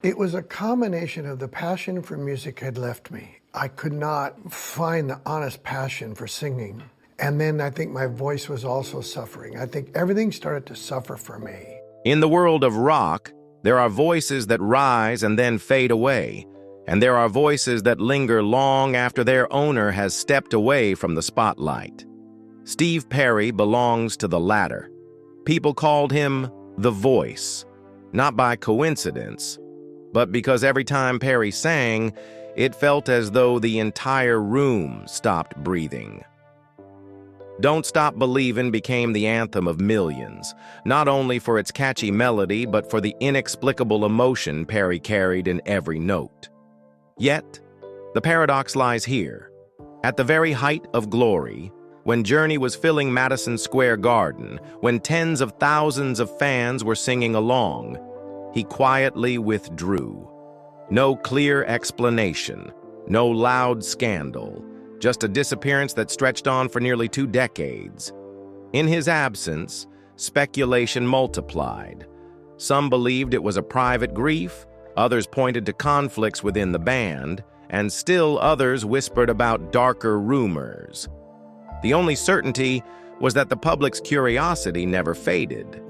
It was a combination of the passion for music had left me. I could not find the honest passion for singing. And then I think my voice was also suffering. I think everything started to suffer for me. In the world of rock, there are voices that rise and then fade away, and there are voices that linger long after their owner has stepped away from the spotlight. Steve Perry belongs to the latter. People called him the Voice, not by coincidence, but because every time Perry sang, it felt as though the entire room stopped breathing. Don't Stop Believin' became the anthem of millions, not only for its catchy melody, but for the inexplicable emotion Perry carried in every note. Yet, the paradox lies here. At the very height of glory, when Journey was filling Madison Square Garden, when tens of thousands of fans were singing along, he quietly withdrew. No clear explanation, no loud scandal, just a disappearance that stretched on for nearly 2 decades. In his absence, speculation multiplied. Some believed it was a private grief, others pointed to conflicts within the band, and still others whispered about darker rumors. The only certainty was that the public's curiosity never faded.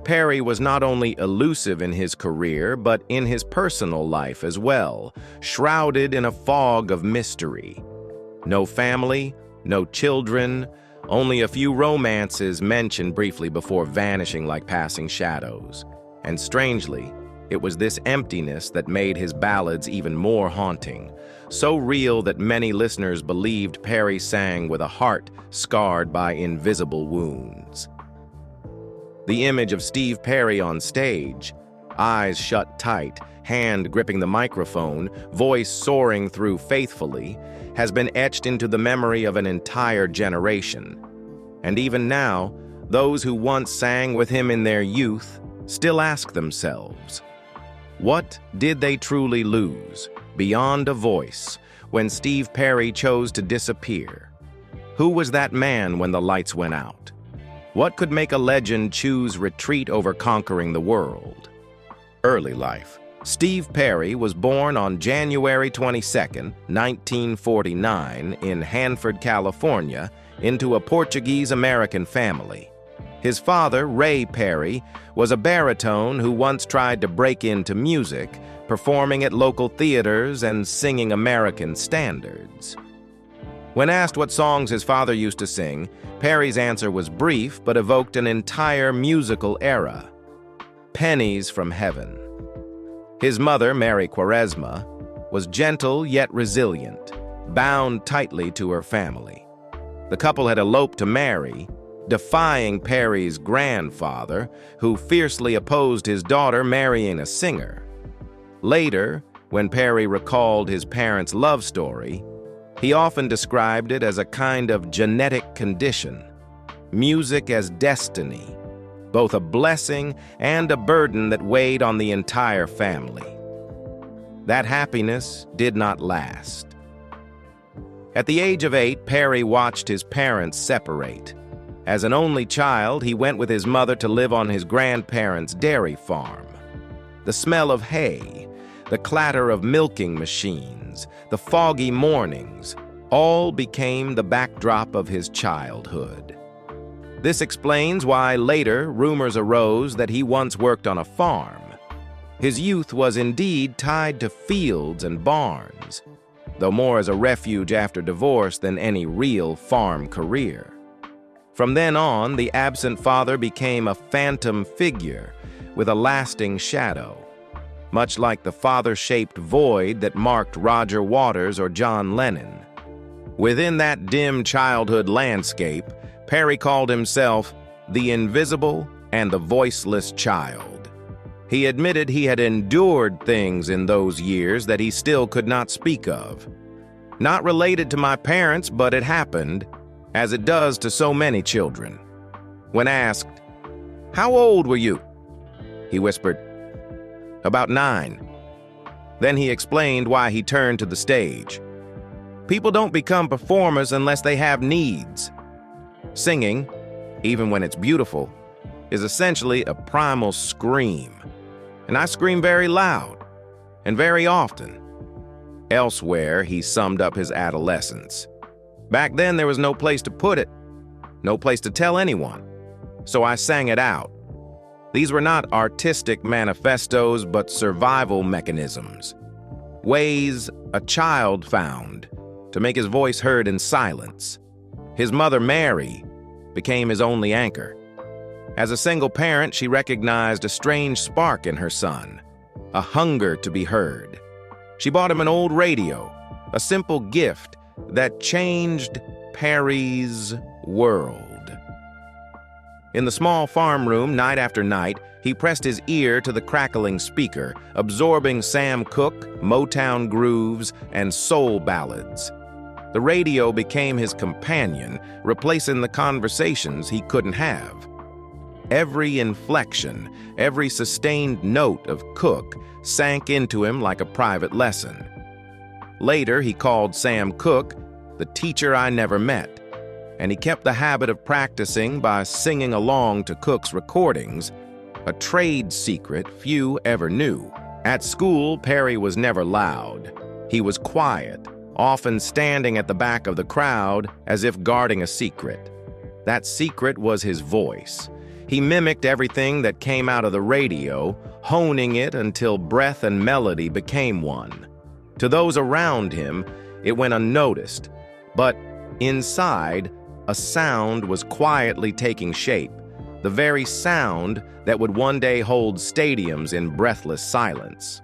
Perry was not only elusive in his career, but in his personal life as well, shrouded in a fog of mystery. No family, no children, only a few romances mentioned briefly before vanishing like passing shadows. And strangely, it was this emptiness that made his ballads even more haunting, so real that many listeners believed Perry sang with a heart scarred by invisible wounds. The image of Steve Perry on stage, eyes shut tight, hand gripping the microphone, voice soaring through faithfully, has been etched into the memory of an entire generation. And even now, those who once sang with him in their youth still ask themselves, what did they truly lose, beyond a voice, when Steve Perry chose to disappear? Who was that man when the lights went out? What could make a legend choose retreat over conquering the world? Early life. Steve Perry was born on January 22, 1949, in Hanford, California, into a Portuguese-American family. His father, Ray Perry, was a baritone who once tried to break into music, performing at local theaters and singing American standards. When asked what songs his father used to sing, Perry's answer was brief but evoked an entire musical era. Pennies from Heaven. His mother, Mary Quaresma, was gentle yet resilient, bound tightly to her family. The couple had eloped to marry, defying Perry's grandfather, who fiercely opposed his daughter marrying a singer. Later, when Perry recalled his parents' love story, he often described it as a kind of genetic condition, music as destiny, both a blessing and a burden that weighed on the entire family. That happiness did not last. At the age of 8, Perry watched his parents separate. As an only child, he went with his mother to live on his grandparents' dairy farm. The smell of hay, the clatter of milking machines, the foggy mornings, all became the backdrop of his childhood. This explains why later rumors arose that he once worked on a farm. His youth was indeed tied to fields and barns, though more as a refuge after divorce than any real farm career. From then on, the absent father became a phantom figure with a lasting shadow, much like the father-shaped void that marked Roger Waters or John Lennon. Within that dim childhood landscape, Perry called himself the invisible and the voiceless child. He admitted he had endured things in those years that he still could not speak of. Not related to my parents, but it happened, as it does to so many children. When asked, "How old were you?" he whispered, "About 9. Then he explained why he turned to the stage. People don't become performers unless they have needs. Singing, even when it's beautiful, is essentially a primal scream. And I scream very loud, and very often. Elsewhere, he summed up his adolescence. Back then, there was no place to put it, no place to tell anyone, so I sang it out. These were not artistic manifestos, but survival mechanisms, ways a child found to make his voice heard in silence. His mother, Mary, became his only anchor. As a single parent, she recognized a strange spark in her son, a hunger to be heard. She bought him an old radio, a simple gift that changed Perry's world. In the small farm room, night after night, he pressed his ear to the crackling speaker, absorbing Sam Cooke, Motown grooves, and soul ballads. The radio became his companion, replacing the conversations he couldn't have. Every inflection, every sustained note of Cooke sank into him like a private lesson. Later, he called Sam Cooke the teacher I never met, and he kept the habit of practicing by singing along to Cooke's recordings, a trade secret few ever knew. At school, Perry was never loud. He was quiet, often standing at the back of the crowd as if guarding a secret. That secret was his voice. He mimicked everything that came out of the radio, honing it until breath and melody became one. To those around him, it went unnoticed, but inside, a sound was quietly taking shape, the very sound that would one day hold stadiums in breathless silence.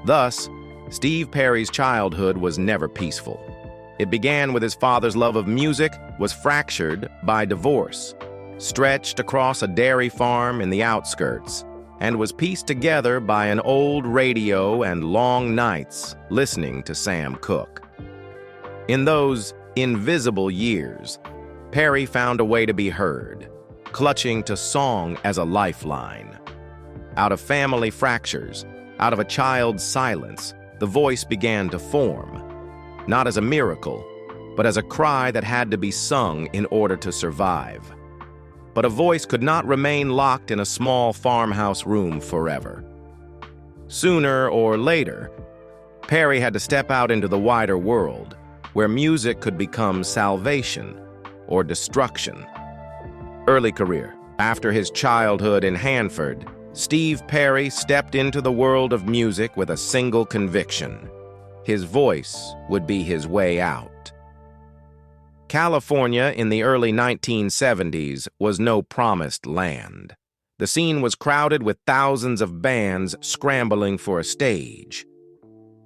Thus, Steve Perry's childhood was never peaceful. It began with his father's love of music, was fractured by divorce, stretched across a dairy farm in the outskirts, and was pieced together by an old radio and long nights listening to Sam Cooke. In those invisible years, Perry found a way to be heard, clutching to song as a lifeline. Out of family fractures, out of a child's silence, the voice began to form, not as a miracle, but as a cry that had to be sung in order to survive. But a voice could not remain locked in a small farmhouse room forever. Sooner or later, Perry had to step out into the wider world, where music could become salvation or destruction. Early career. After his childhood in Hanford, Steve Perry stepped into the world of music with a single conviction: his voice would be his way out. California in the early 1970s was no promised land. The scene was crowded with thousands of bands scrambling for a stage.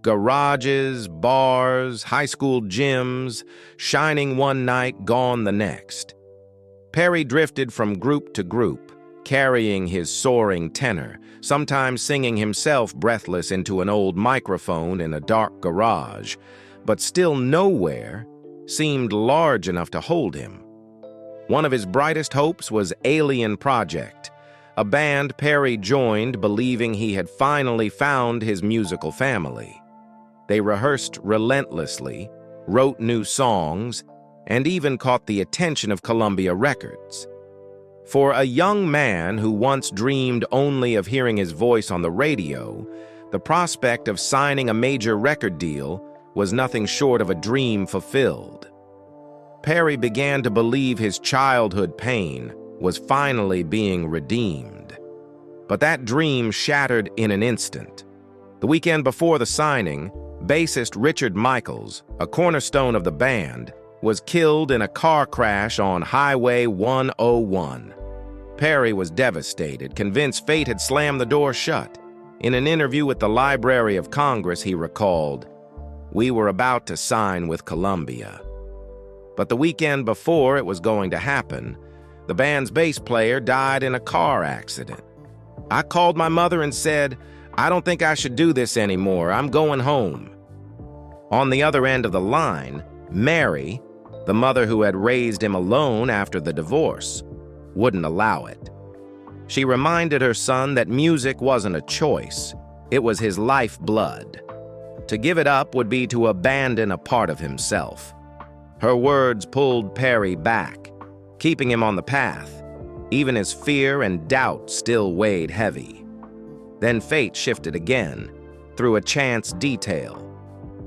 Garages, bars, high school gyms, shining one night, gone the next. Perry drifted from group to group, carrying his soaring tenor, sometimes singing himself breathless into an old microphone in a dark garage, but still nowhere seemed large enough to hold him. One of his brightest hopes was Alien Project, a band Perry joined believing he had finally found his musical family. They rehearsed relentlessly, wrote new songs, and even caught the attention of Columbia Records. For a young man who once dreamed only of hearing his voice on the radio, the prospect of signing a major record deal was nothing short of a dream fulfilled. Perry began to believe his childhood pain was finally being redeemed. But that dream shattered in an instant. The weekend before the signing, bassist Richard Michaels, a cornerstone of the band, was killed in a car crash on Highway 101. Perry was devastated, convinced fate had slammed the door shut. In an interview with the Library of Congress, he recalled, "We were about to sign with Columbia." But the weekend before it was going to happen, the band's bass player died in a car accident. "I called my mother and said, 'I don't think I should do this anymore. I'm going home.'" On the other end of the line, Mary, the mother who had raised him alone after the divorce, wouldn't allow it. She reminded her son that music wasn't a choice, it was his lifeblood. To give it up would be to abandon a part of himself. Her words pulled Perry back, keeping him on the path. Even his fear and doubt still weighed heavy. Then fate shifted again. through a chance detail.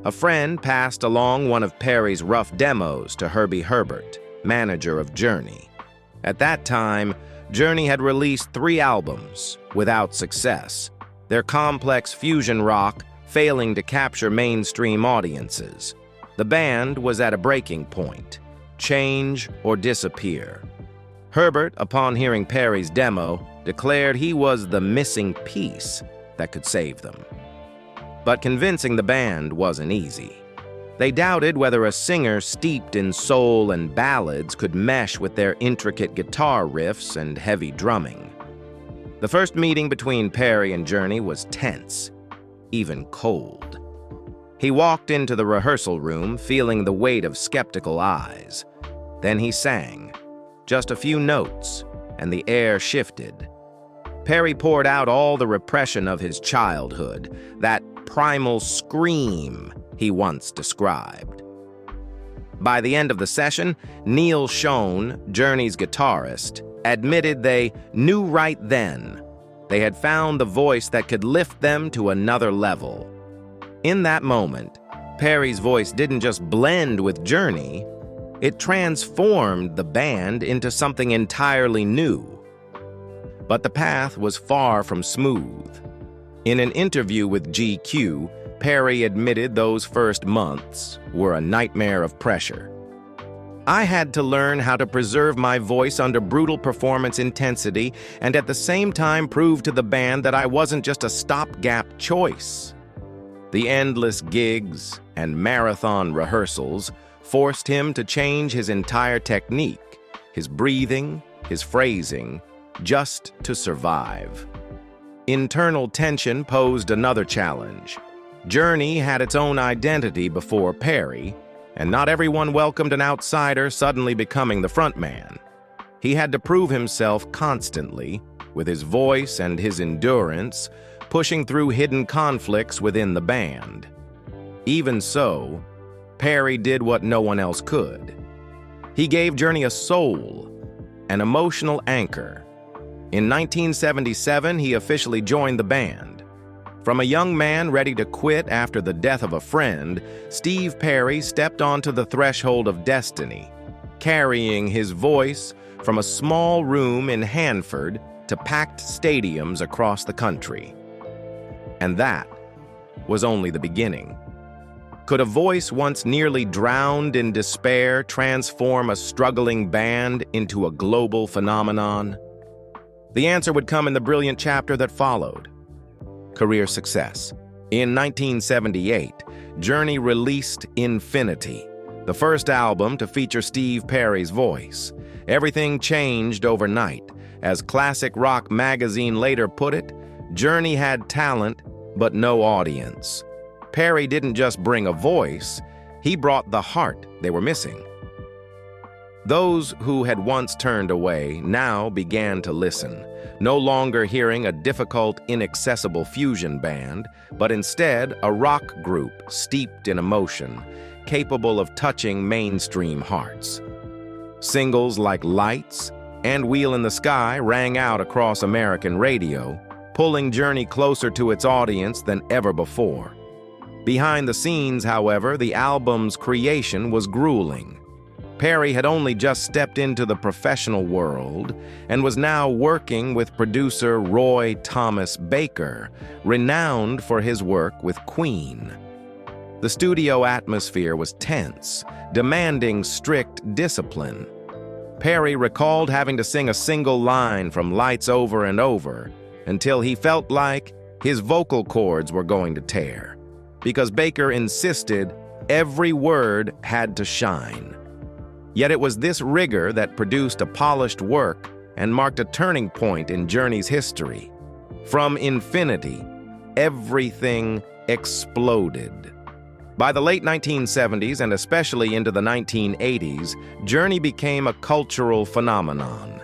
A friend passed along one of Perry's rough demos to Herbie Herbert, manager of Journey. At that time, Journey had released 3 albums without success, their complex fusion rock failing to capture mainstream audiences. The band was at a breaking point, change or disappear. Herbert, upon hearing Perry's demo, declared he was the missing piece that could save them. But convincing the band wasn't easy. They doubted whether a singer steeped in soul and ballads could mesh with their intricate guitar riffs and heavy drumming. The first meeting between Perry and Journey was tense, even cold. He walked into the rehearsal room feeling the weight of skeptical eyes. Then he sang. Just a few notes, and the air shifted. Perry poured out all the repression of his childhood, that primal scream he once described. By the end of the session, Neil Schon, Journey's guitarist, admitted they knew right then they had found the voice that could lift them to another level. In that moment, Perry's voice didn't just blend with Journey, it transformed the band into something entirely new. But the path was far from smooth. In an interview with GQ, Perry admitted those first months were a nightmare of pressure. I had to learn how to preserve my voice under brutal performance intensity and at the same time prove to the band that I wasn't just a stopgap choice. The endless gigs and marathon rehearsals forced him to change his entire technique, his breathing, his phrasing, just to survive. Internal tension posed another challenge. Journey had its own identity before Perry, and not everyone welcomed an outsider suddenly becoming the frontman. He had to prove himself constantly, with his voice and his endurance, pushing through hidden conflicts within the band. Even so, Perry did what no one else could. He gave Journey a soul, an emotional anchor. In 1977, he officially joined the band. From a young man ready to quit after the death of a friend, Steve Perry stepped onto the threshold of destiny, carrying his voice from a small room in Hanford to packed stadiums across the country. And that was only the beginning. Could a voice once nearly drowned in despair transform a struggling band into a global phenomenon? The answer would come in the brilliant chapter that followed. Career success. In 1978, Journey released Infinity, the first album to feature Steve Perry's voice. Everything changed overnight. As Classic Rock magazine later put it, Journey had talent, but no audience. Perry didn't just bring a voice, he brought the heart they were missing. Those who had once turned away now began to listen, no longer hearing a difficult, inaccessible fusion band, but instead a rock group steeped in emotion, capable of touching mainstream hearts. Singles like Lights and Wheel in the Sky rang out across American radio, pulling Journey closer to its audience than ever before. Behind the scenes, however, the album's creation was grueling. Perry had only just stepped into the professional world and was now working with producer Roy Thomas Baker, renowned for his work with Queen. The studio atmosphere was tense, demanding strict discipline. Perry recalled having to sing a single line from Lights over and over until he felt like his vocal cords were going to tear, because Baker insisted every word had to shine. Yet it was this rigor that produced a polished work and marked a turning point in Journey's history. From Infinity, everything exploded. By the late 1970s and especially into the 1980s, Journey became a cultural phenomenon.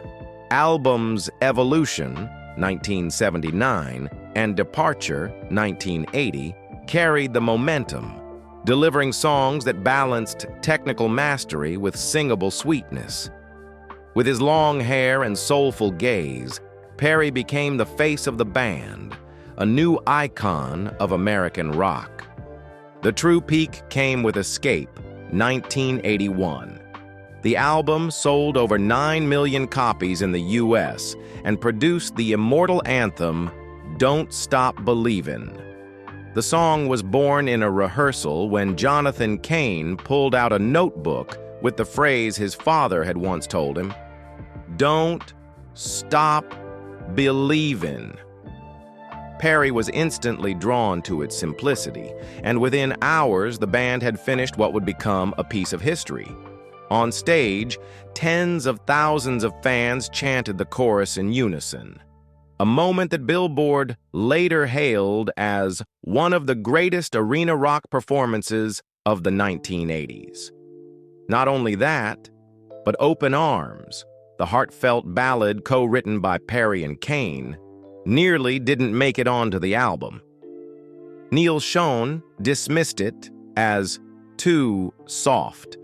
Albums Evolution, 1979, and Departure, 1980, carried the momentum, delivering songs that balanced technical mastery with singable sweetness. With his long hair and soulful gaze, Perry became the face of the band, a new icon of American rock. The true peak came with Escape, 1981. The album sold over 9 million copies in the US and produced the immortal anthem, Don't Stop Believin. The song was born in a rehearsal when Jonathan Cain pulled out a notebook with the phrase his father had once told him, "Don't stop believin'." Perry was instantly drawn to its simplicity, and within hours the band had finished what would become a piece of history. On stage, tens of thousands of fans chanted the chorus in unison, a moment that Billboard later hailed as one of the greatest arena rock performances of the 1980s. Not only that, but Open Arms, the heartfelt ballad co-written by Perry and Cain, nearly didn't make it onto the album. Neil Schon dismissed it as too soft.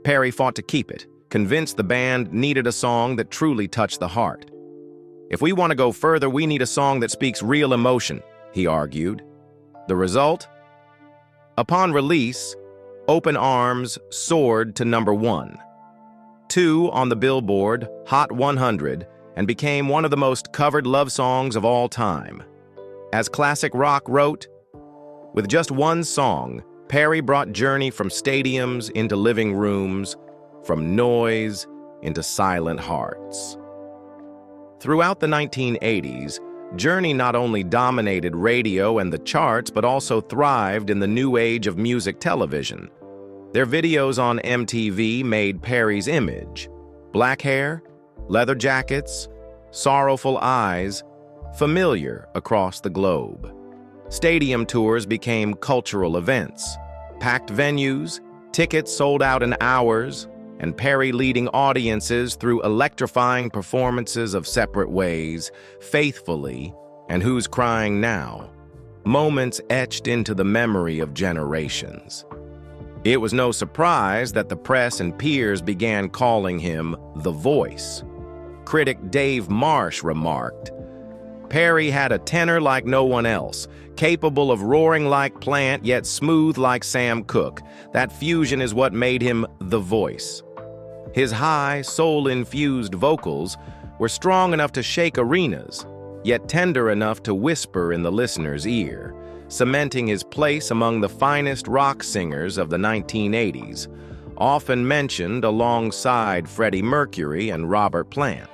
Perry fought to keep it, convinced the band needed a song that truly touched the heart. "If we want to go further, we need a song that speaks real emotion," he argued. The result? Upon release, Open Arms soared to #1, 2 on the Billboard Hot 100, and became one of the most covered love songs of all time. As Classic Rock wrote, "With just one song, Perry brought Journey from stadiums into living rooms, from noise into silent hearts." Throughout the 1980s, Journey not only dominated radio and the charts, but also thrived in the new age of music television. Their videos on MTV made Perry's image, black hair, leather jackets, sorrowful eyes, familiar across the globe. Stadium tours became cultural events, packed venues, tickets sold out in hours, and Perry leading audiences through electrifying performances of Separate Ways, Faithfully, and Who's Crying Now, moments etched into the memory of generations. It was no surprise that the press and peers began calling him the Voice. Critic Dave Marsh remarked, "Perry had a tenor like no one else, capable of roaring like Plant yet smooth like Sam Cooke. That fusion is what made him the Voice." His high, soul-infused vocals were strong enough to shake arenas, yet tender enough to whisper in the listener's ear, cementing his place among the finest rock singers of the 1980s, often mentioned alongside Freddie Mercury and Robert Plant.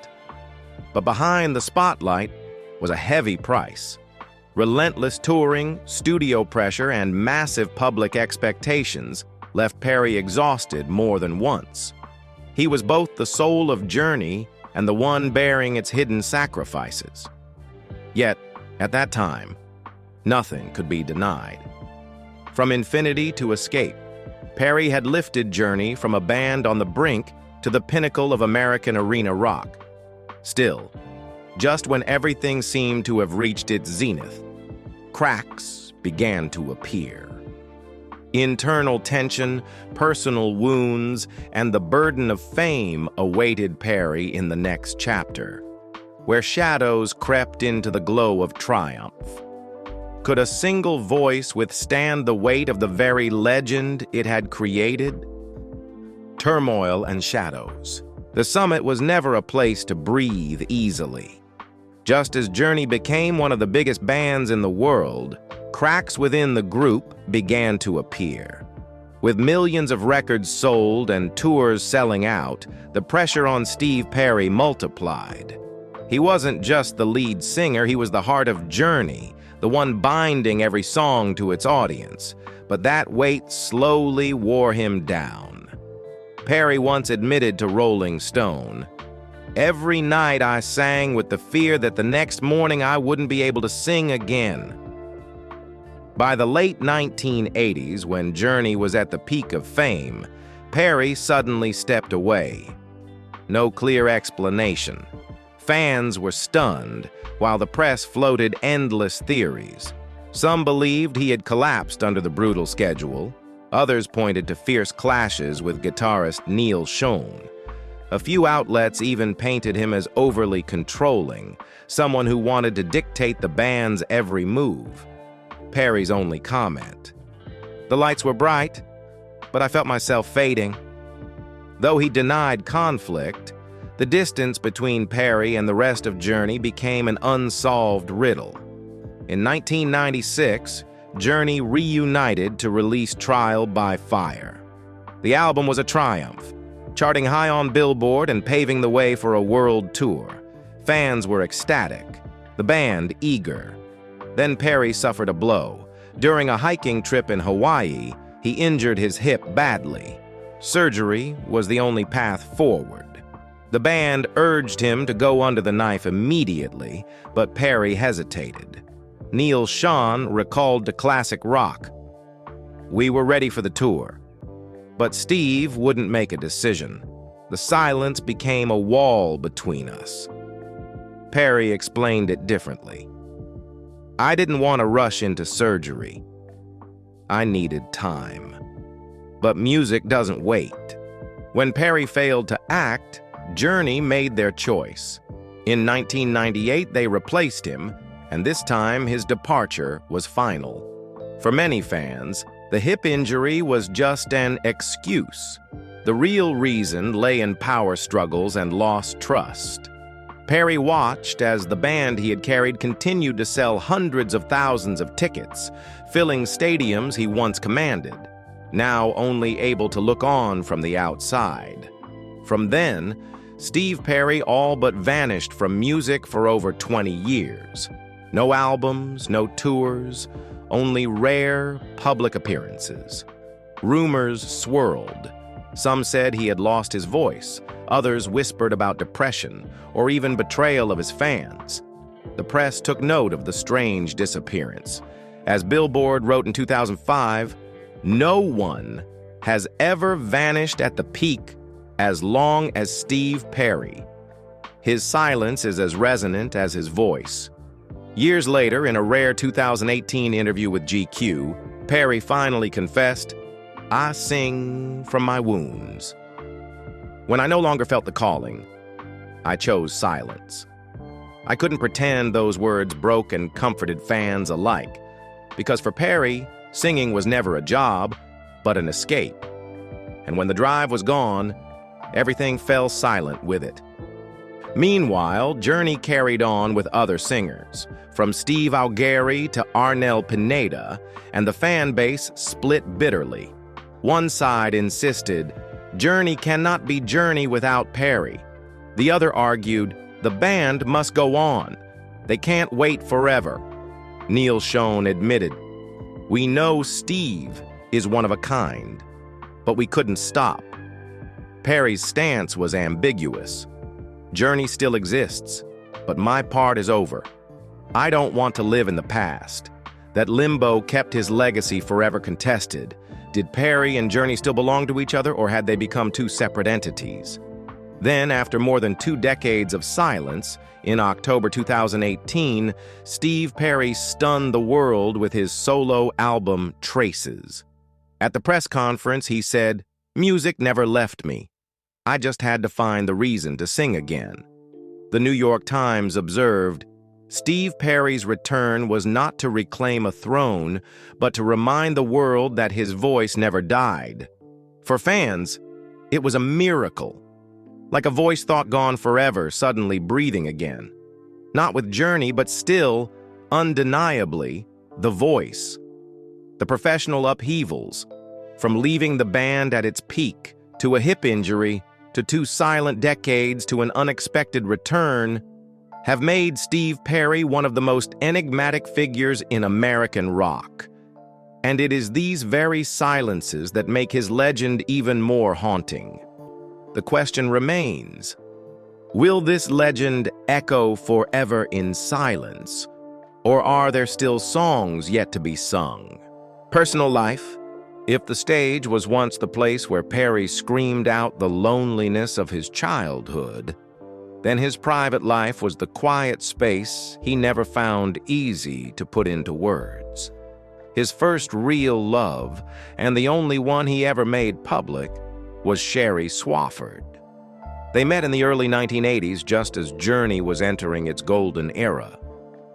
But behind the spotlight was a heavy price. Relentless touring, studio pressure, and massive public expectations left Perry exhausted more than once. He was both the soul of Journey and the one bearing its hidden sacrifices. Yet, at that time, nothing could be denied. From Infinity to Escape, Perry had lifted Journey from a band on the brink to the pinnacle of American arena rock. Still, just when everything seemed to have reached its zenith, cracks began to appear. Internal tension, personal wounds, and the burden of fame awaited Perry in the next chapter, where shadows crept into the glow of triumph. Could a single voice withstand the weight of the very legend it had created? Turmoil and shadows. The summit was never a place to breathe easily. Just as Journey became one of the biggest bands in the world, cracks within the group began to appear. With millions of records sold and tours selling out, the pressure on Steve Perry multiplied. He wasn't just the lead singer, he was the heart of Journey, the one binding every song to its audience. But that weight slowly wore him down. Perry once admitted to Rolling Stone, "Every night I sang with the fear that the next morning I wouldn't be able to sing again." By the late 1980s, when Journey was at the peak of fame, Perry suddenly stepped away. No clear explanation. Fans were stunned, while the press floated endless theories. Some believed he had collapsed under the brutal schedule. Others pointed to fierce clashes with guitarist Neil Schon. A few outlets even painted him as overly controlling, someone who wanted to dictate the band's every move. Perry's only comment: "The lights were bright, but I felt myself fading." Though he denied conflict, the distance between Perry and the rest of Journey became an unsolved riddle. In 1996, Journey reunited to release Trial by Fire. The album was a triumph, charting high on Billboard and paving the way for a world tour. Fans were ecstatic, the band eager. Then Perry suffered a blow. During a hiking trip in Hawaii, he injured his hip badly. Surgery was the only path forward. The band urged him to go under the knife immediately, but Perry hesitated. Neil Schon recalled to classic rock, "We were ready for the tour." But Steve wouldn't make a decision. The silence became a wall between us. Perry explained it differently. "I didn't want to rush into surgery. I needed time." But music doesn't wait. When Perry failed to act, Journey made their choice. In 1998, they replaced him, and this time his departure was final. For many fans, the hip injury was just an excuse. The real reason lay in power struggles and lost trust. Perry watched as the band he had carried continued to sell hundreds of thousands of tickets, filling stadiums he once commanded, now only able to look on from the outside. From then, Steve Perry all but vanished from music for over 20 years. No albums, no tours, only rare public appearances. Rumors swirled. Some said he had lost his voice. Others whispered about depression or even betrayal of his fans. The press took note of the strange disappearance. As Billboard wrote in 2005, "No one has ever vanished at the peak as long as Steve Perry. His silence is as resonant as his voice." Years later, in a rare 2018 interview with GQ, Perry finally confessed, "I sing from my wounds. When I no longer felt the calling, I chose silence." I couldn't pretend those words broke and comforted fans alike, because for Perry, singing was never a job, but an escape. And when the drive was gone, everything fell silent with it. Meanwhile, Journey carried on with other singers, from Steve Augeri to Arnel Pineda, and the fan base split bitterly. One side insisted, Journey cannot be Journey without Perry. The other argued, the band must go on. They can't wait forever. Neil Schon admitted, "We know Steve is one of a kind, but we couldn't stop." Perry's stance was ambiguous. "Journey still exists, but my part is over. I don't want to live in the past." That limbo kept his legacy forever contested. Did Perry and Journey still belong to each other, or had they become two separate entities? Then, after more than 2 decades of silence, in October 2018, Steve Perry stunned the world with his solo album, Traces. At the press conference, he said, "Music never left me. I just had to find the reason to sing again." The New York Times observed, Steve Perry's return was not to reclaim a throne, but to remind the world that his voice never died. For fans, it was a miracle, like a voice thought gone forever, suddenly breathing again. Not with Journey, but still, undeniably, the voice. The professional upheavals, from leaving the band at its peak, to a hip injury, to 2 silent decades, to an unexpected return, have made Steve Perry one of the most enigmatic figures in American rock. And it is these very silences that make his legend even more haunting. The question remains, will this legend echo forever in silence, or are there still songs yet to be sung? Personal life. If the stage was once the place where Perry screamed out the loneliness of his childhood, then his private life was the quiet space he never found easy to put into words. His first real love, and the only one he ever made public, was Sherry Swafford. They met in the early 1980s just as Journey was entering its golden era.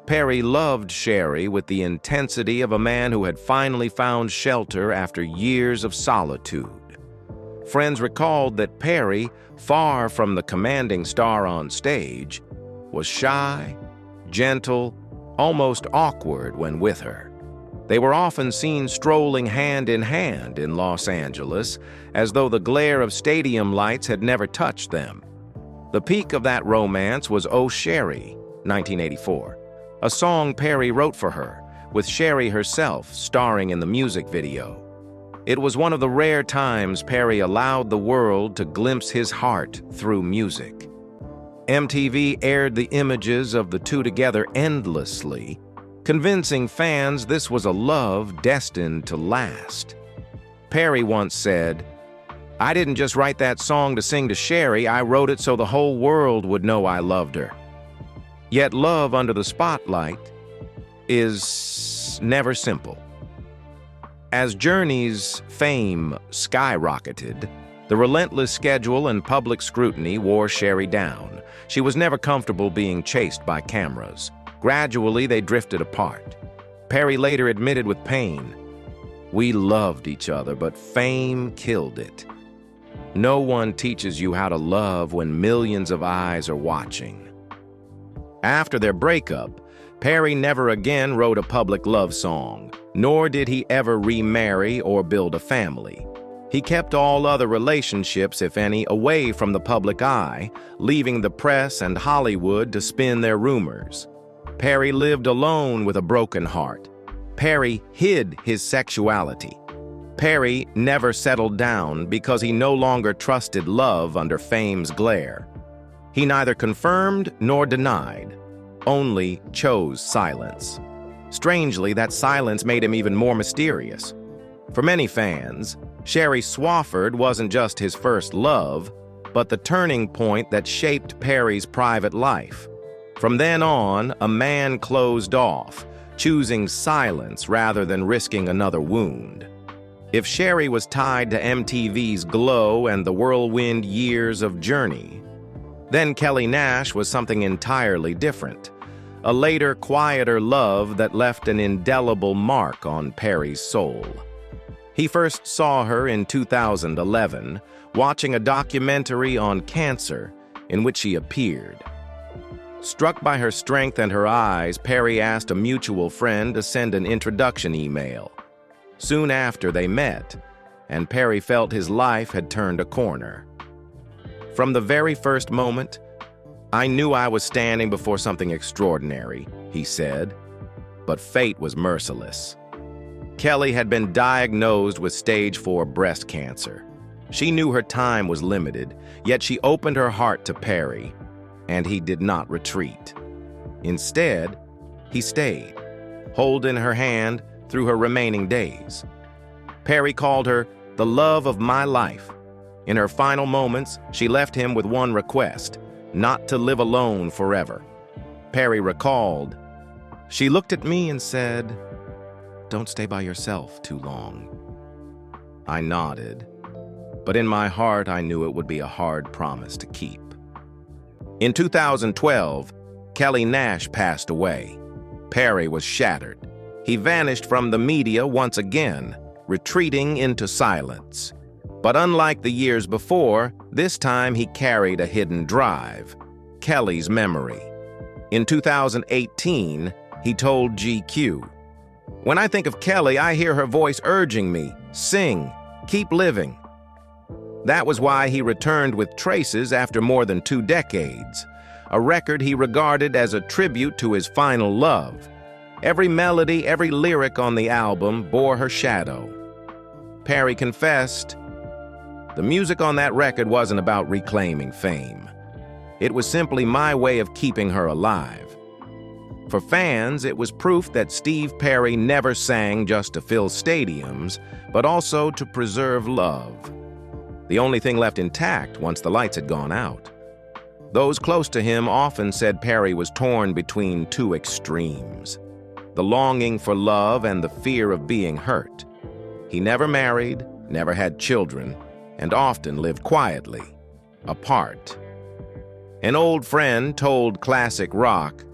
Perry loved Sherry with the intensity of a man who had finally found shelter after years of solitude. Friends recalled that Perry, far from the commanding star on stage, was shy, gentle, almost awkward when with her. They were often seen strolling hand in hand in Los Angeles, as though the glare of stadium lights had never touched them. The peak of that romance was "Oh Sherry," 1984, a song Perry wrote for her, with Sherry herself starring in the music video. It was one of the rare times Perry allowed the world to glimpse his heart through music. MTV aired the images of the two together endlessly, convincing fans this was a love destined to last. Perry once said, "I didn't just write that song to sing to Sherry, I wrote it so the whole world would know I loved her." Yet love under the spotlight is never simple. As Journey's fame skyrocketed, the relentless schedule and public scrutiny wore Sherry down. She was never comfortable being chased by cameras. Gradually, they drifted apart. Perry later admitted with pain, "We loved each other, but fame killed it." No one teaches you how to love when millions of eyes are watching. After their breakup, Perry never again wrote a public love song, nor did he ever remarry or build a family. He kept all other relationships, if any, away from the public eye, leaving the press and Hollywood to spin their rumors. Perry lived alone with a broken heart. Perry hid his sexuality. Perry never settled down because he no longer trusted love under fame's glare. He neither confirmed nor denied, only chose silence. Strangely, that silence made him even more mysterious. For many fans, Sherry Swafford wasn't just his first love, but the turning point that shaped Perry's private life. From then on, a man closed off, choosing silence rather than risking another wound. If Sherry was tied to MTV's glow and the whirlwind years of Journey, then Kelly Nash was something entirely different. A later, quieter love that left an indelible mark on Perry's soul. He first saw her in 2011, watching a documentary on cancer in which she appeared. Struck by her strength and her eyes, Perry asked a mutual friend to send an introduction email. Soon after, they met, and Perry felt his life had turned a corner. "From the very first moment, I knew I was standing before something extraordinary," he said, but fate was merciless. Kelly had been diagnosed with stage 4 breast cancer. She knew her time was limited, yet she opened her heart to Perry, and he did not retreat. Instead, he stayed, holding her hand through her remaining days. Perry called her the love of my life. In her final moments, she left him with one request: not to live alone forever. Perry recalled, "She looked at me and said, 'Don't stay by yourself too long.' I nodded, but in my heart I knew it would be a hard promise to keep." In 2012, Kelly Nash passed away. Perry was shattered. He vanished from the media once again, retreating into silence. But unlike the years before, this time he carried a hidden drive: Kelly's memory. In 2018, he told GQ, "When I think of Kelly, I hear her voice urging me, sing, keep living." That was why he returned with Traces after more than 2 decades, a record he regarded as a tribute to his final love. Every melody, every lyric on the album bore her shadow. Perry confessed, "The music on that record wasn't about reclaiming fame. It was simply my way of keeping her alive." For fans, it was proof that Steve Perry never sang just to fill stadiums, but also to preserve love. The only thing left intact once the lights had gone out. Those close to him often said Perry was torn between 2 extremes: the longing for love and the fear of being hurt. He never married, never had children, and often lived quietly, apart An old friend told classic rock,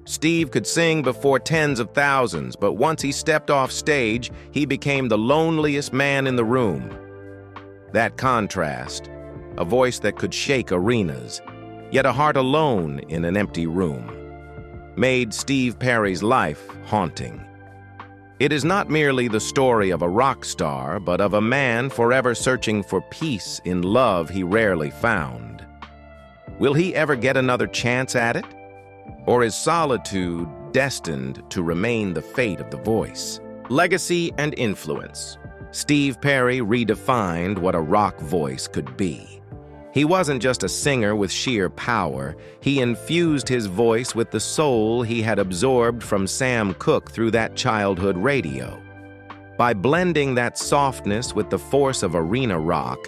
Steve could sing before tens of thousands, but once he stepped off stage, he became the loneliest man in the room. That contrast, a voice that could shake arenas, yet a heart alone in an empty room, made Steve Perry's life haunting. It is not merely the story of a rock star, but of a man forever searching for peace in love he rarely found. Will he ever get another chance at it? Or is solitude destined to remain the fate of the voice? Legacy and influence. Steve Perry redefined what a rock voice could be. He wasn't just a singer with sheer power. He infused his voice with the soul he had absorbed from Sam Cooke through that childhood radio. By blending that softness with the force of arena rock,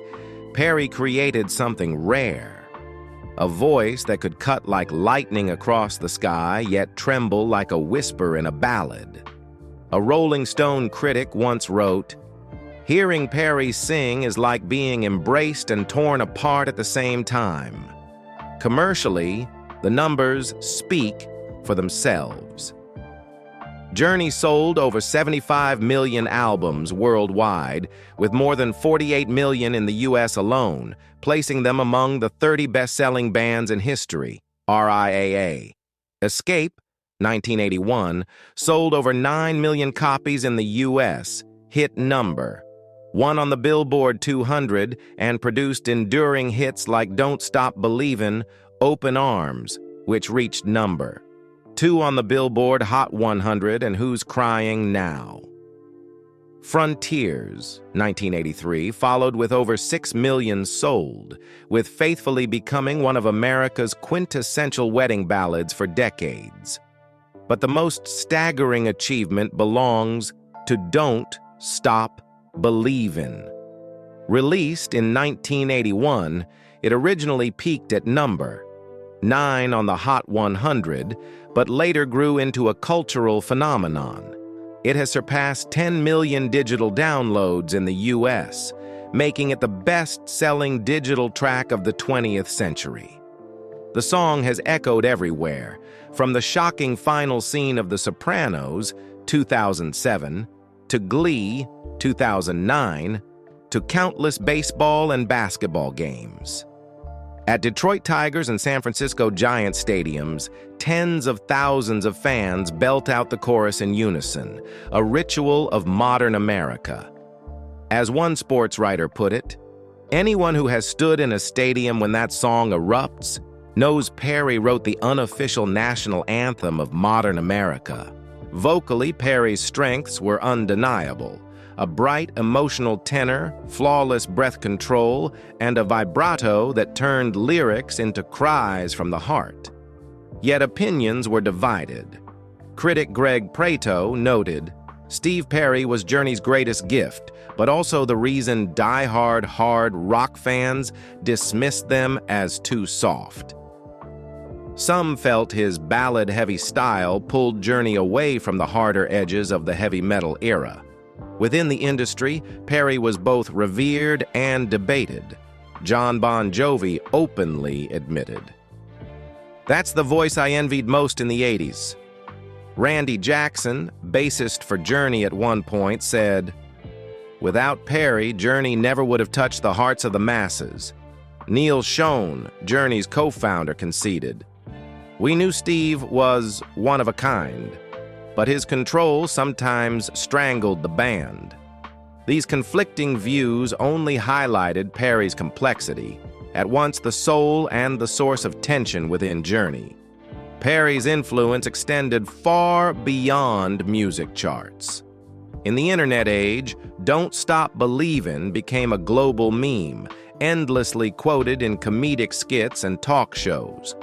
Perry created something rare. A voice that could cut like lightning across the sky, yet tremble like a whisper in a ballad. A Rolling Stone critic once wrote, "Hearing Perry sing is like being embraced and torn apart at the same time." Commercially, the numbers speak for themselves. Journey sold over 75 million albums worldwide, with more than 48 million in the US alone, placing them among the 30 best-selling bands in history, RIAA. Escape, 1981, sold over 9 million copies in the US, hit number 1 on the Billboard 200, and produced enduring hits like Don't Stop Believin', Open Arms, which reached number 2 on the Billboard Hot 100, and Who's Crying Now. Frontiers, 1983, followed with over 6 million sold, with Faithfully becoming one of America's quintessential wedding ballads for decades. But the most staggering achievement belongs to Don't Stop Believin'. Released in 1981, it originally peaked at number 9 on the Hot 100, but later grew into a cultural phenomenon. It has surpassed 10 million digital downloads in the US, making it the best-selling digital track of the 20th century. The song has echoed everywhere, from the shocking final scene of The Sopranos, 2007, to Glee, 2009, to countless baseball and basketball games. At Detroit Tigers and San Francisco Giants stadiums, tens of thousands of fans belt out the chorus in unison, a ritual of modern America. As one sports writer put it, anyone who has stood in a stadium when that song erupts knows Perry wrote the unofficial national anthem of modern America. Vocally, Perry's strengths were undeniable. A bright, emotional tenor, flawless breath control, and a vibrato that turned lyrics into cries from the heart. Yet opinions were divided. Critic Greg Prato noted, Steve Perry was Journey's greatest gift, but also the reason die-hard hard rock fans dismissed them as too soft. Some felt his ballad-heavy style pulled Journey away from the harder edges of the heavy metal era. Within the industry, Perry was both revered and debated. John Bon Jovi openly admitted, "That's the voice I envied most in the 80s. Randy Jackson, bassist for Journey at one point, said, "Without Perry, Journey never would have touched the hearts of the masses." Neil Schon, Journey's co-founder, conceded, "We knew Steve was one of a kind, but his control sometimes strangled the band." These conflicting views only highlighted Perry's complexity, at once the soul and the source of tension within Journey. Perry's influence extended far beyond music charts. In the internet age, Don't Stop Believin' became a global meme, endlessly quoted in comedic skits and talk shows.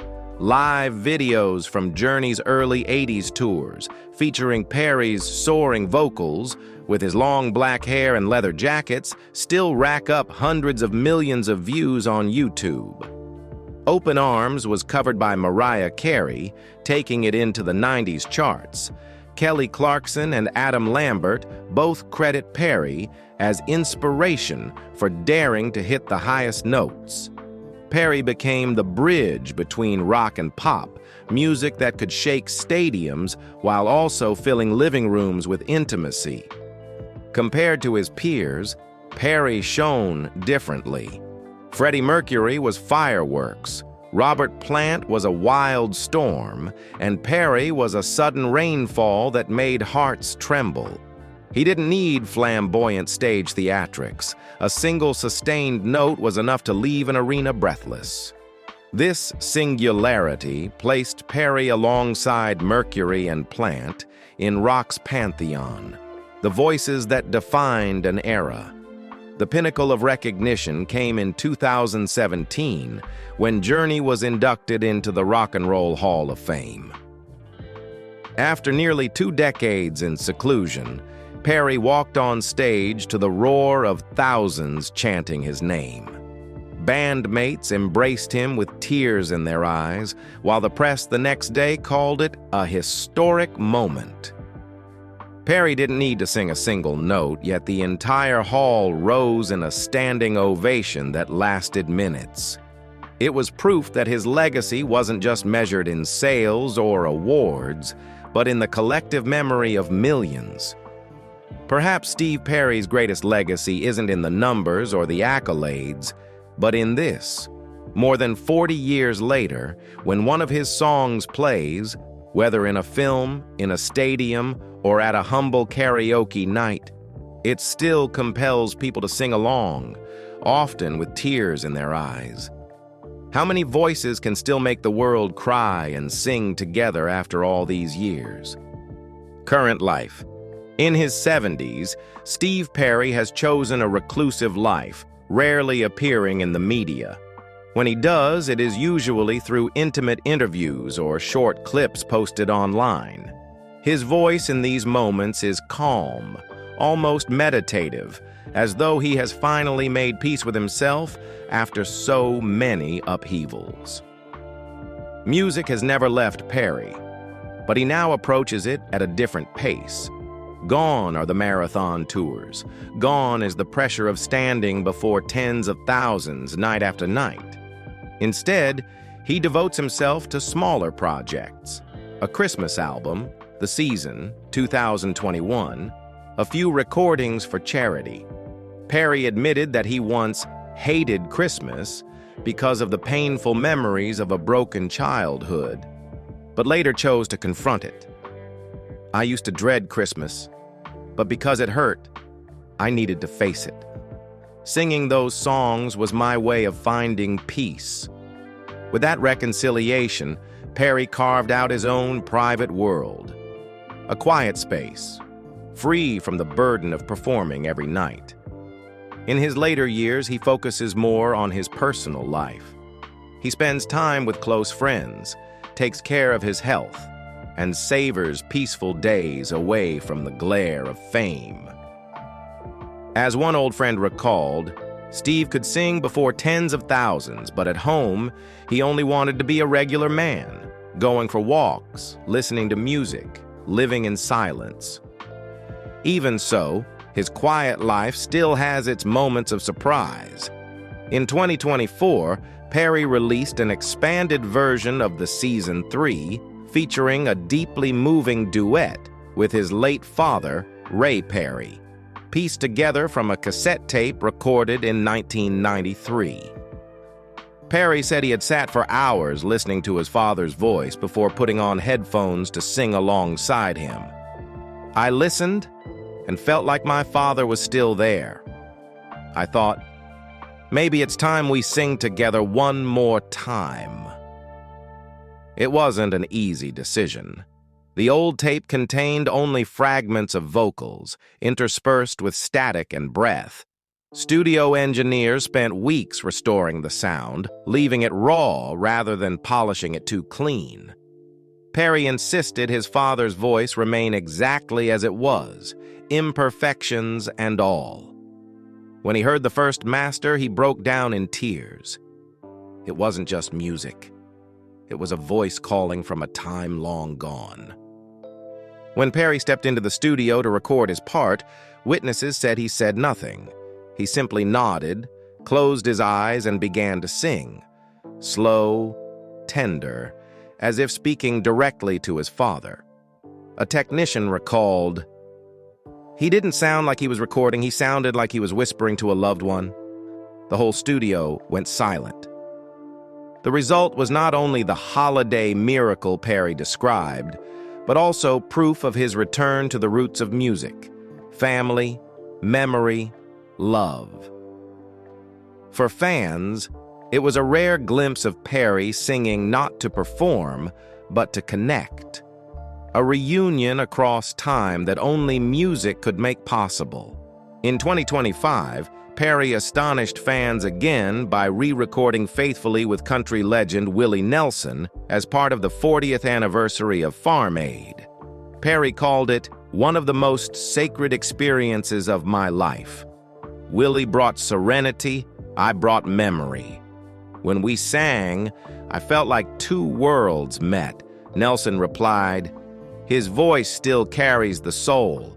Live videos from Journey's early 80s tours, featuring Perry's soaring vocals, with his long black hair and leather jackets, still rack up hundreds of millions of views on YouTube. Open Arms was covered by Mariah Carey, taking it into the 90s charts. Kelly Clarkson and Adam Lambert both credit Perry as inspiration for daring to hit the highest notes. Perry became the bridge between rock and pop, music that could shake stadiums while also filling living rooms with intimacy. Compared to his peers, Perry shone differently. Freddie Mercury was fireworks, Robert Plant was a wild storm, and Perry was a sudden rainfall that made hearts tremble. He didn't need flamboyant stage theatrics. A single sustained note was enough to leave an arena breathless. This singularity placed Perry alongside Mercury and Plant in rock's pantheon, the voices that defined an era. The pinnacle of recognition came in 2017 when Journey was inducted into the Rock and Roll Hall of Fame. After nearly 2 decades in seclusion, Perry walked on stage to the roar of thousands chanting his name. Bandmates embraced him with tears in their eyes, while the press the next day called it a historic moment. Perry didn't need to sing a single note, yet the entire hall rose in a standing ovation that lasted minutes. It was proof that his legacy wasn't just measured in sales or awards, but in the collective memory of millions. Perhaps Steve Perry's greatest legacy isn't in the numbers or the accolades, but in this. More than 40 years later, when one of his songs plays, whether in a film, in a stadium, or at a humble karaoke night, it still compels people to sing along, often with tears in their eyes. How many voices can still make the world cry and sing together after all these years? Current life. In his 70s, Steve Perry has chosen a reclusive life, rarely appearing in the media. When he does, it is usually through intimate interviews or short clips posted online. His voice in these moments is calm, almost meditative, as though he has finally made peace with himself after so many upheavals. Music has never left Perry, but he now approaches it at a different pace. Gone are the marathon tours. Gone is the pressure of standing before tens of thousands night after night. Instead, he devotes himself to smaller projects. A Christmas album, The Season, 2021, a few recordings for charity. Perry admitted that he once hated Christmas because of the painful memories of a broken childhood, but later chose to confront it. I used to dread Christmas, but because it hurt, I needed to face it. Singing those songs was my way of finding peace. With that reconciliation, Perry carved out his own private world. A quiet space, free from the burden of performing every night. In his later years, he focuses more on his personal life. He spends time with close friends, takes care of his health, and savors peaceful days away from the glare of fame. As one old friend recalled, Steve could sing before tens of thousands, but at home, he only wanted to be a regular man, going for walks, listening to music, living in silence. Even so, his quiet life still has its moments of surprise. In 2024, Perry released an expanded version of the Season 3, featuring a deeply moving duet with his late father, Ray Perry, pieced together from a cassette tape recorded in 1993. Perry said he had sat for hours listening to his father's voice before putting on headphones to sing alongside him. I listened and felt like my father was still there. I thought, maybe it's time we sing together one more time. It wasn't an easy decision. The old tape contained only fragments of vocals, interspersed with static and breath. Studio engineers spent weeks restoring the sound, leaving it raw rather than polishing it too clean. Perry insisted his father's voice remain exactly as it was, imperfections and all. When he heard the first master, he broke down in tears. It wasn't just music. It was a voice calling from a time long gone. When Perry stepped into the studio to record his part, witnesses said he said nothing. He simply nodded, closed his eyes, and began to sing, slow, tender, as if speaking directly to his father. A technician recalled, "He didn't sound like he was recording, he sounded like he was whispering to a loved one." The whole studio went silent. The result was not only the holiday miracle Perry described, but also proof of his return to the roots of music: family, memory, love. For fans, it was a rare glimpse of Perry singing not to perform, but to connect. A reunion across time that only music could make possible. In 2025, Perry astonished fans again by re-recording faithfully with country legend Willie Nelson as part of the 40th anniversary of Farm Aid. Perry called it one of the most sacred experiences of my life. Willie brought serenity, I brought memory. When we sang, I felt like two worlds met. Nelson replied, "His voice still carries the soul.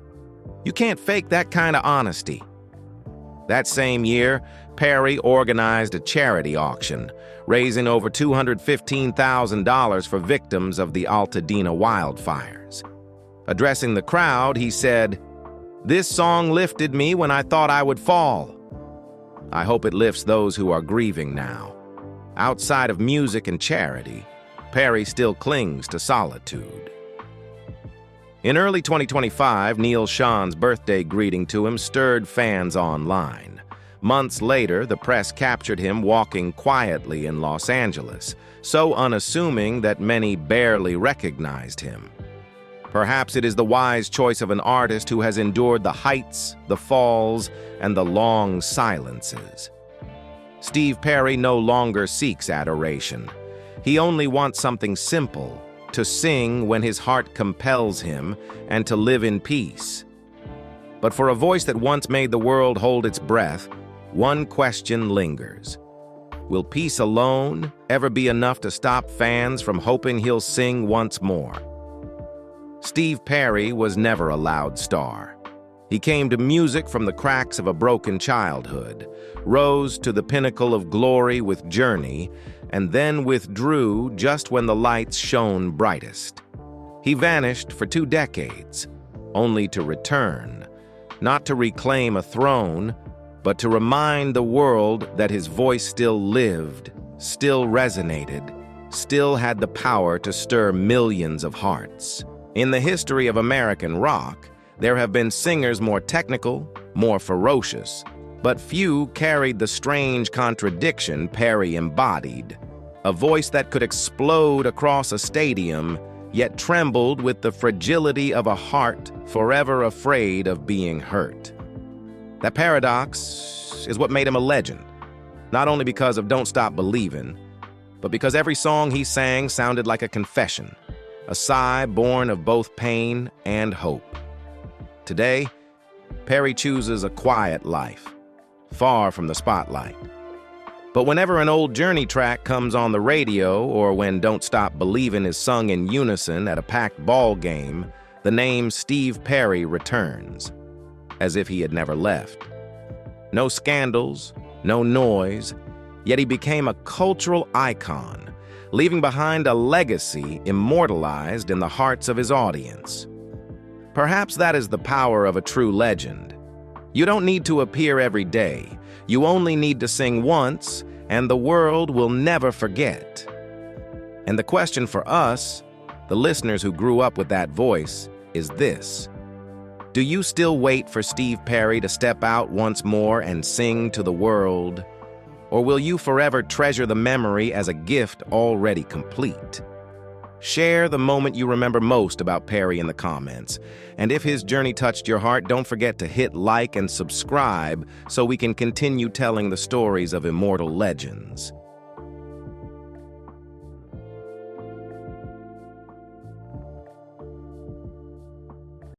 You can't fake that kind of honesty." That same year, Perry organized a charity auction, raising over $215,000 for victims of the Altadena wildfires. Addressing the crowd, he said, "This song lifted me when I thought I would fall. I hope it lifts those who are grieving now." Outside of music and charity, Perry still clings to solitude. In early 2025, Neil Sean's birthday greeting to him stirred fans online. Months later, the press captured him walking quietly in Los Angeles, so unassuming that many barely recognized him. Perhaps it is the wise choice of an artist who has endured the heights, the falls, and the long silences. Steve Perry no longer seeks adoration. He only wants something simple: to sing when his heart compels him, and to live in peace. But for a voice that once made the world hold its breath, one question lingers. Will peace alone ever be enough to stop fans from hoping he'll sing once more? Steve Perry was never a loud star. He came to music from the cracks of a broken childhood, rose to the pinnacle of glory with Journey, and then withdrew just when the lights shone brightest. He vanished for 2 decades, only to return, not to reclaim a throne, but to remind the world that his voice still lived, still resonated, still had the power to stir millions of hearts. In the history of American rock, there have been singers more technical, more ferocious, but few carried the strange contradiction Perry embodied. A voice that could explode across a stadium, yet trembled with the fragility of a heart forever afraid of being hurt. That paradox is what made him a legend, not only because of Don't Stop Believin', but because every song he sang sounded like a confession, a sigh born of both pain and hope. Today, Perry chooses a quiet life, far from the spotlight. But whenever an old Journey track comes on the radio, or when Don't Stop Believin' is sung in unison at a packed ball game, the name Steve Perry returns, as if he had never left. No scandals, no noise, yet he became a cultural icon, leaving behind a legacy immortalized in the hearts of his audience. Perhaps that is the power of a true legend. You don't need to appear every day. You only need to sing once, and the world will never forget. And the question for us, the listeners who grew up with that voice, is this: do you still wait for Steve Perry to step out once more and sing to the world? Or will you forever treasure the memory as a gift already complete? Share the moment you remember most about Perry in the comments. And if his journey touched your heart, don't forget to hit like and subscribe so we can continue telling the stories of immortal legends.